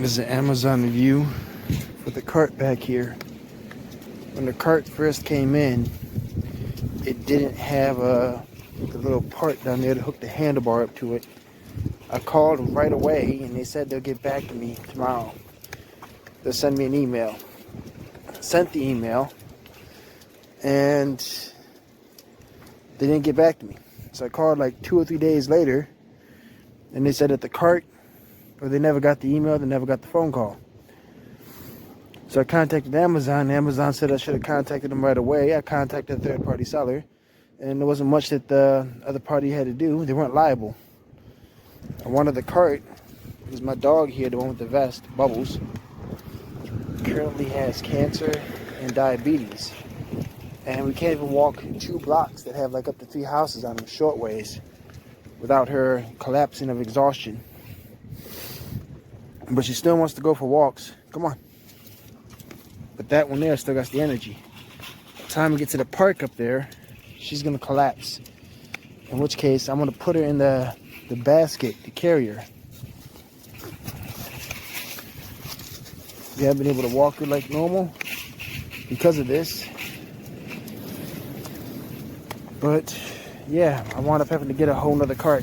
This is an Amazon review for the cart back here. When the cart first came in, it didn't have the little part down there to hook the handlebar up to it. I called them right away and they said they'll get back to me tomorrow. They'll send me an email. Sent the email and they didn't get back to me. So I called like 2 or 3 days later and they said that the cart, or they never got the email, they never got the phone call. So I contacted Amazon. Amazon said I should have contacted them right away. I contacted a third-party seller, and there wasn't much that the other party had to do. They weren't liable. I wanted the cart because my dog here, the one with the vest, Bubbles, currently has cancer and diabetes. And we can't even walk 2 blocks that have like up to 3 houses on them short ways without her collapsing of exhaustion. But she still wants to go for walks. Come on. But that one there still got the energy. By the time we get to the park up there, she's going to collapse. In which case, I'm going to put her in the basket to carry her. We haven't been able to walk her like normal because of this. But yeah, I wound up having to get a whole nother cart.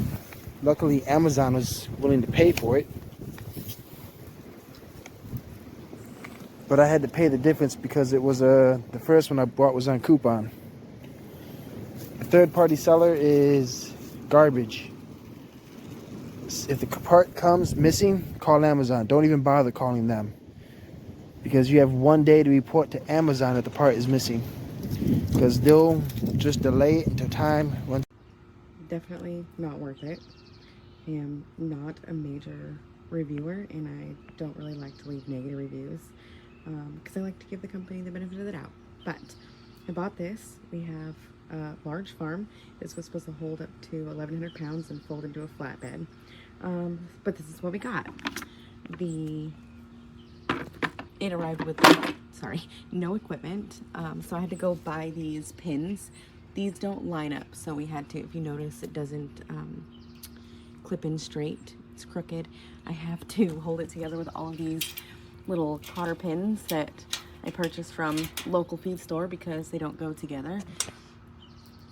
Luckily, Amazon was willing to pay for it. But I had to pay the difference because it was the first one I bought was on coupon. The third-party seller is garbage. If the part comes missing, call Amazon. Don't even bother calling them, because you have 1 day to report to Amazon that the part is missing, because they'll just delay it until time runs. Definitely not worth it. I am not a major reviewer, and I don't really like to leave negative reviews because I like to give the company the benefit of the doubt. But I bought this. We have a large farm. This was supposed to hold up to 1,100 pounds and fold into a flatbed. But this is what we got. It arrived with, no equipment. So I had to go buy these pins. These don't line up, so we had to, if you notice, it doesn't clip in straight. It's crooked. I have to hold it together with all of these little cotter pins that I purchased from local feed store because they don't go together.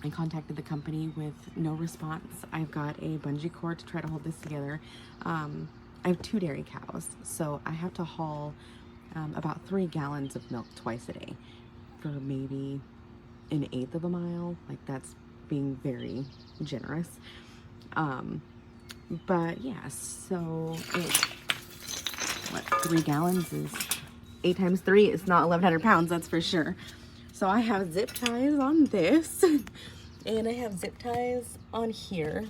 I contacted the company with no response. I've got a bungee cord to try to hold this together. I have 2 dairy cows, so I have to haul about 3 gallons of milk twice a day for maybe 1/8 of a mile. Like, that's being very generous. But yeah, so it's, 3 gallons is 8 times 3. It's not 1,100 pounds, that's for sure. So I have zip ties on this and I have zip ties on here.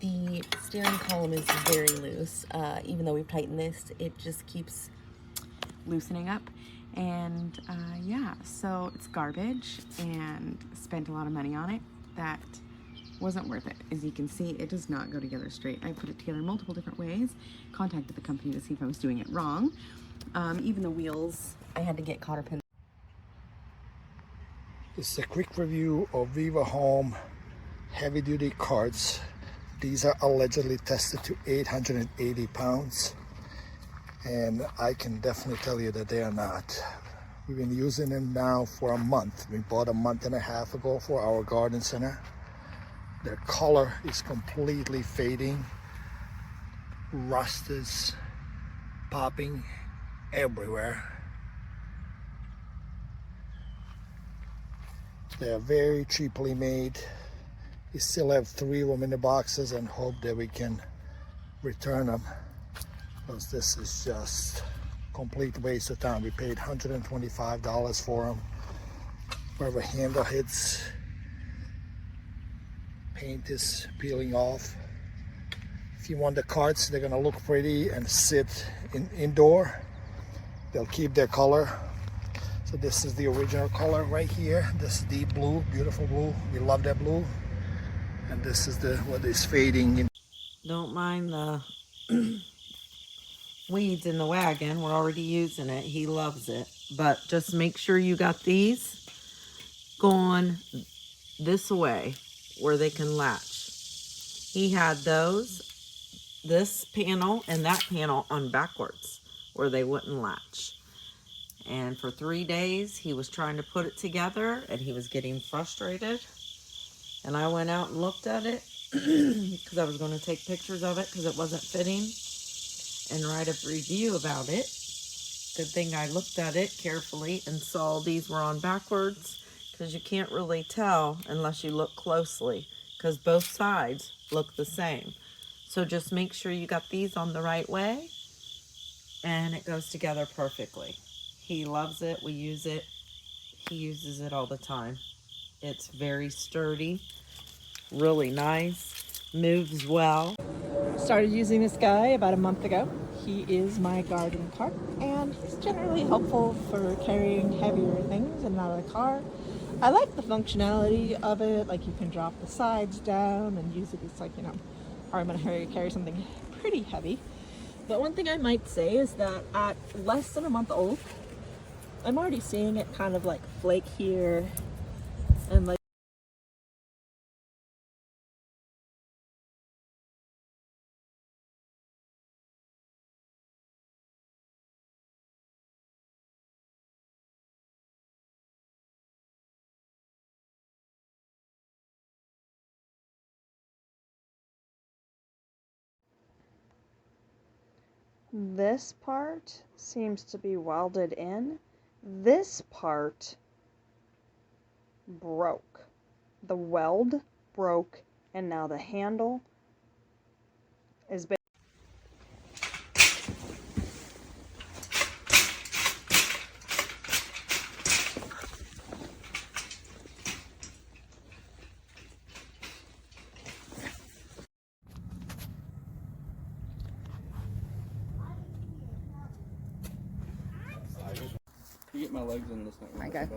The steering column is very loose. Even though we've tightened this, it just keeps loosening up. And yeah, so it's garbage and spent a lot of money on it. That wasn't worth it. As you can see, it does not go together straight. I put it together multiple different ways, contacted the company to see if I was doing it wrong. Even the wheels, I had to get cotter pins. This is a quick review of VIVOHOME heavy duty carts. These are allegedly tested to 880 pounds. And I can definitely tell you that they are not. We've been using them now for a month. We bought a month and a half ago for our garden center. Their color is completely fading. Rust is popping everywhere. They are very cheaply made. We still have 3 of them in the boxes and hope that we can return them, because this is just complete waste of time. We paid $125 for them. Where the handle hits, paint is peeling off. If you want the carts, they're gonna look pretty and sit indoor. They'll keep their color. So this is the original color right here. This is deep blue, beautiful blue. We love that blue. And this is what is fading. Don't mind the weeds in the wagon. We're already using it. He loves it. But just make sure you got these going this way where they can latch. He had those, this panel and that panel on backwards. where they wouldn't latch. And for 3 days, he was trying to put it together and he was getting frustrated. And I went out and looked at it because I was going to take pictures of it because it wasn't fitting and write a review about it. Good thing I looked at it carefully and saw these were on backwards, because you can't really tell unless you look closely, because both sides look the same. So just make sure you got these on the right way and it goes together perfectly. He loves it. We use it. He uses it all the time. It's very sturdy, really nice, moves well. Started using this guy about a month ago. He is my garden cart, and he's generally helpful for carrying heavier things in and out of the car. I like the functionality of it, like you can drop the sides down and use it as, like, you know, or I'm gonna carry something pretty heavy. But one thing I might say is that at less than a month old, I'm already seeing it kind of like flake here and like this part seems to be welded in. This part broke. The weld broke, and now the handle is You get my legs in this one. Okay.